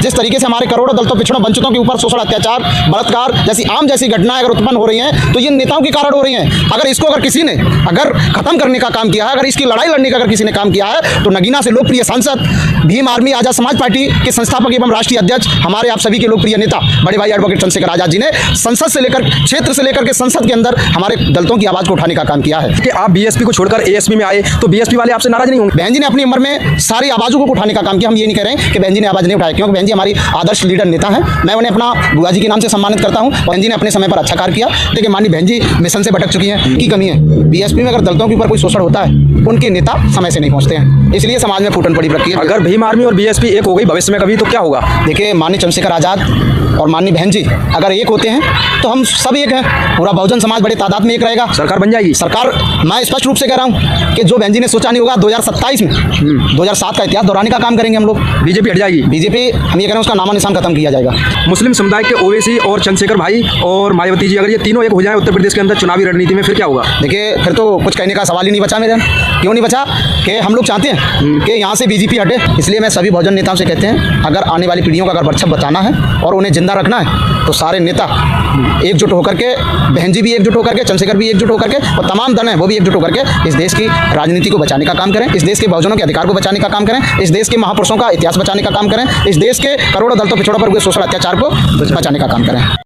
जिस तरीके से हमारे करोड़ों दलितों पिछड़ों वंचितों के ऊपर शोषण, अत्याचार, बलात्कार जैसी घटनाएं अगर उत्पन्न हो रही हैं तो ये नेताओं के कारण हो रही हैं। अगर इसको किसी ने खत्म करने का काम किया है, अगर इसकी लड़ाई लड़ने का अगर किसी ने काम किया है तो नगीना से लोकप्रिय सांसद, भीम आर्मी आजाद समाज पार्टी के संस्थापक एवं राष्ट्रीय अध्यक्ष, हमारे आप सभी के लोकप्रिय नेता बड़े भाई एडवोकेट चंद्रशेखर आजाद जी ने संसद से लेकर क्षेत्र से लेकर के संसद के अंदर हमारे दलितों की आवाज को उठाने का काम किया है। कि आप बीएसपी को छोड़कर एएसपी में आए तो बीएसपी वाले आपसे नाराज नहीं होंगे? बहन जी ने अपनी उम्र में सारी आवाजों को उठाने का काम किया। हम ये नहीं कह रहे हैं कि बहन जी ने आवाज नहीं उठाई, क्योंकि बहन जी हमारी आदर्श लीडर नेता है। मैं उन्हें अपना बुआ जी के नाम से सम्मानित करता हूँ। बहन जी ने अपने समय पर अच्छा कार्य किया, लेकिन माननीय बहन जी मिशन से भटक चुकी हैं। की कमी है, बीएसपी में अगर दलितों के ऊपर कोई शोषण होता है उनके नेता समय से नहीं पहुंचते हैं, इसलिए समाज में फूटन पड़ी रखी है। अगर भीम आर्मी और बीएसपी एक हो गई भविष्य में कभी तो क्या होगा? देखिए, माननीय चंद्रशेखर आजाद और माननीय बहन जी अगर एक होते हैं तो हम सब एक हैं, पूरा बहुजन समाज बड़े तादाद में एक रहेगा। सरकार बन जाएगी। सरकार, मैं स्पष्ट रूप से कह रहा हूं कि जो बहन जी ने सोचा नहीं होगा 2027 में 2007 का इतिहास दोहराने का काम करेंगे हम लोग। बीजेपी हट जाएगी। बीजेपी, हम ये कह रहे हैं, उसका नामो निशान खत्म किया जाएगा। मुस्लिम समुदाय के ओवैसी और चंद्रशेखर भाई और मायावती जी अगर ये तीनों एक हो जाए उत्तर प्रदेश के अंदर चुनावी रणनीति में, फिर क्या होगा? देखिए, फिर तो कुछ कहने का सवाल ही नहीं बचा मेरे। क्यों नहीं बचा? कि हम लोग चाहते हैं कि यहाँ से बीजेपी हटे। इसलिए मैं सभी बहुजन नेताओं से कहते हैं, अगर आने वाली पीढ़ियों का अगर वर्चस्व बचाना है और उन्हें जिंदा रखना है तो सारे नेता एकजुट होकर के, बहन जी भी एकजुट होकर के, चंद्रशेखर भी एकजुट होकर के और तमाम दल हैं वो भी एकजुट होकर के इस देश की राजनीति को बचाने का काम करें, इस देश के बहुजनों के अधिकार को बचाने का काम करें, इस देश के महापुरुषों का इतिहास बचाने का काम करें, इस देश के करोड़ों दलितों पिछड़ों पर हुए शोषण अत्याचार को बचाने का काम करें।